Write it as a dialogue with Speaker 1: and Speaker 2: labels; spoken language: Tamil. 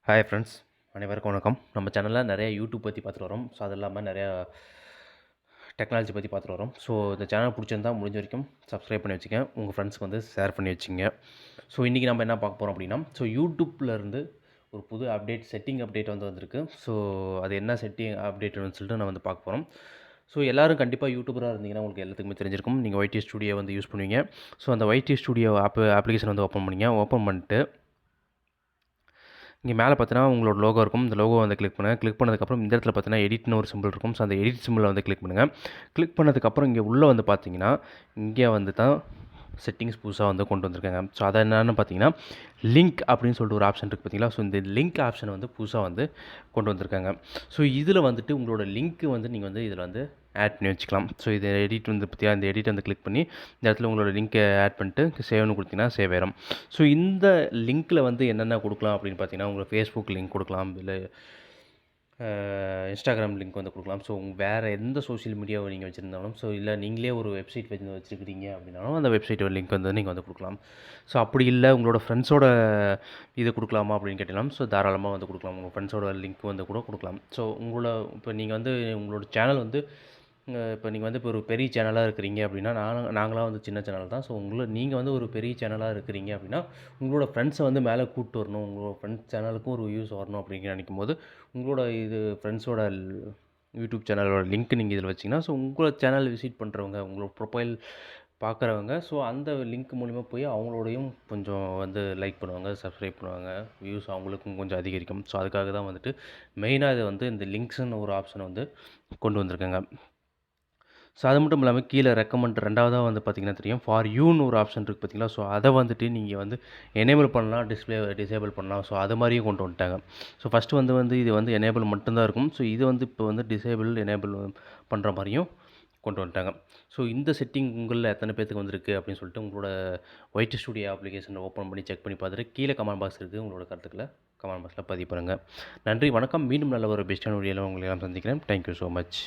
Speaker 1: ஹாய் ஃப்ரெண்ட்ஸ், அனைவருக்கும் வணக்கம். நம்ம சேனலில் நிறைய யூடியூப் பற்றி பார்த்துட்டு வரோம். ஸோ அது இல்லாமல் நிறையா டெக்னாலஜி பற்றி பார்த்துட்டு வரோம். ஸோ இந்த சேனல் பிடிச்சிருந்தா முடிஞ்ச வரைக்கும் சப்ஸ்கிரைப் பண்ணி வச்சுங்க. உங்கள் ஃப்ரெண்ட்ஸ்க்கு வந்து ஷேர் பண்ணி வச்சுங்க. ஸோ இன்றைக்கி நம்ம என்ன பார்க்க போகிறோம் அப்படின்னா, ஸோ யூடியூப்லேருந்து ஒரு புது செட்டிங் அப்டேட் வந்து வந்திருக்கு. ஸோ அது என்ன செட்டிங் அப்டேட்னு சொல்லிட்டு நான் வந்து பார்க்க போகிறோம். ஸோ எல்லோரும் கண்டிப்பாக யூடியூபராக இருந்தீங்கன்னா உங்களுக்கு எல்லாத்துக்குமே தெரிஞ்சிருக்கும். நீங்கள் ஒய்டி ஸ்டுடியோ வந்து யூஸ் பண்ணுவீங்க. ஸோ அந்த ஒய்டி ஸ்டுடியோ அப்ளிகேஷன் வந்து ஓப்பன் பண்ணிங்க. ஓப்பன் பண்ணிட்டு இங்கே மேலே பார்த்தீங்கன்னா உங்களோட லோகோ இருக்கும். இந்த லோகோ வந்து கிளிக் பண்ணுங்கள். கிளிக் பண்ணதுக்கப்புறம் இந்த இடத்துல பார்த்தீங்கன்னா எடிட்னு ஒரு சிம்பிள் இருக்கும். ஸோ அந்த எடிட் சிம்பிளை வந்து கிளிக் பண்ணுங்கள். கிளிக் பண்ணதுக்கப்புறம் இங்கே உள்ளே வந்து பார்த்தீங்கன்னா இங்கே வந்து தான் செட்டிங்ஸ் புதுசாக வந்து கொண்டு வந்திருக்காங்க. ஸோ அதை என்னென்னு பார்த்தீங்கன்னா லிங்க் அப்படின்னு சொல்லிட்டு ஒரு ஆப்ஷன் இருக்குது பார்த்தீங்களா. ஸோ இந்த லிங்க் ஆப்ஷனை வந்து புதுசாக வந்து கொண்டு வந்திருக்காங்க. ஸோ இதில் வந்துட்டு உங்களோட லிங்க்கு வந்து நீங்கள் வந்து இதில் வந்து ஆட் பண்ணி வச்சுக்கலாம். ஸோ இது எடிட் வந்து பார்த்தியா, இந்த எடிட் வந்து கிளிக் பண்ணி இந்த இடத்துல உங்களோட லிங்க்கை ஆட் பண்ணிட்டு சேவ்னு கொடுத்தீங்கன்னா சேவ் ஆயிரும். ஸோ இந்த லிங்க்கில் வந்து என்னென்ன கொடுக்கலாம் அப்படின்னு பார்த்தீங்கன்னா உங்களுக்கு ஃபேஸ்புக் லிங்க் கொடுக்கலாம், இல்லை இன்ஸ்டாகிராம் லிங்க் வந்து கொடுக்கலாம். ஸோ வேறு எந்த சோஷியல் மீடியாவை நீங்கள் வச்சுருந்தாலும், ஸோ இல்லை நீங்களே ஒரு வெப்சைட் வச்சுருக்கிறீங்க அப்படின்னாலும் அந்த வெப்சைட்டோட லிங்க் வந்து நீங்கள் வந்து கொடுக்கலாம். ஸோ அப்படி இல்லை உங்களோட ஃப்ரெண்ட்ஸோட இது கொடுக்கலாமா அப்படின்னு கேட்டீங்கன்னா, ஸோ தாராளமாக வந்து கொடுக்கலாம். உங்கள் ஃப்ரெண்ட்ஸோட லிங்க் வந்து கூட கொடுக்கலாம். ஸோ இப்போ நீங்கள் வந்து உங்களோட சேனல் வந்து இப்போ நீங்கள் வந்து இப்போ ஒரு பெரிய சேனலாக இருக்கிறீங்க அப்படின்னா, நாங்களாம் வந்து சின்ன சேனல் தான். ஸோ நீங்கள் வந்து ஒரு பெரிய சேனலாக இருக்கிறீங்க அப்படின்னா, உங்களோட ஃப்ரெண்ட்ஸை வந்து மேலே கூப்பிட்டு வரணும், உங்களோட ஃப்ரெண்ட்ஸ் சேனலுக்கும் ஒரு வியூஸ் வரணும் அப்படின்னு நினைக்கும் போது, உங்களோட ஃப்ரெண்ட்ஸோட யூடியூப் சேனலோட லிங்க் நீங்கள் இதில் வச்சிங்கன்னா, ஸோ உங்களோட சேனல் விசிட் பண்ணுறவங்க, உங்களோட ப்ரொஃபைல் பார்க்குறவங்க, ஸோ அந்த லிங்க் மூலிமா போய் அவங்களோடையும் கொஞ்சம் வந்து லைக் பண்ணுவாங்க, சப்ஸ்கிரைப் பண்ணுவாங்க, வியூஸ் அவங்களுக்கும் கொஞ்சம் அதிகரிக்கும். ஸோ அதுக்காக தான் வந்துட்டு மெயினாக இது வந்து இந்த லிங்க்ஸ்ன்னு ஒரு ஆப்ஷனை வந்து கொண்டு வந்திருக்காங்க. ஸோ அது மட்டும் இல்லாமல் கீழே ரெக்கமெண்ட் 2வதா வந்து பார்த்தீங்கன்னா தெரியும், ஃபார் யூன்னு ஒரு ஆப்ஷன் இருக்குது பார்த்தீங்களா. ஸோ அதை வந்துட்டு நீங்கள் வந்து எனேபிள் பண்ணலாம், டிசேபிள் பண்ணலாம். ஸோ அது மாதிரியும் கொண்டு வந்துட்டாங்க. ஸோ ஃபஸ்ட்டு வந்து இது வந்து எனேபிள் மட்டும்தான் இருக்கும். ஸோ இது வந்து இப்போ வந்து எனேபிள் பண்ணுற மாதிரியும் கொண்டு வந்துட்டாங்க. ஸோ இந்த செட்டிங் உங்களில் எத்தனை பேத்துக்கு வந்திருக்கு அப்படின்னு சொல்லிட்டு உங்களோட ஒய்டி ஸ்டுடியோ அப்ளிகேஷனை ஓப்பன் பண்ணி செக் பண்ணி பார்த்துட்டு கீழே கமெண்ட் பாக்ஸ் இருக்குது, உங்களோட கருத்துக்களை கமெண்ட் பாக்ஸில் பதிவு பண்ணுங்கள். நன்றி, வணக்கம். மீண்டும் நல்ல ஒரு பெஸ்ட்டான வீடியோவில் உங்களை எல்லாம் சந்திக்கிறேன். Thank you so much.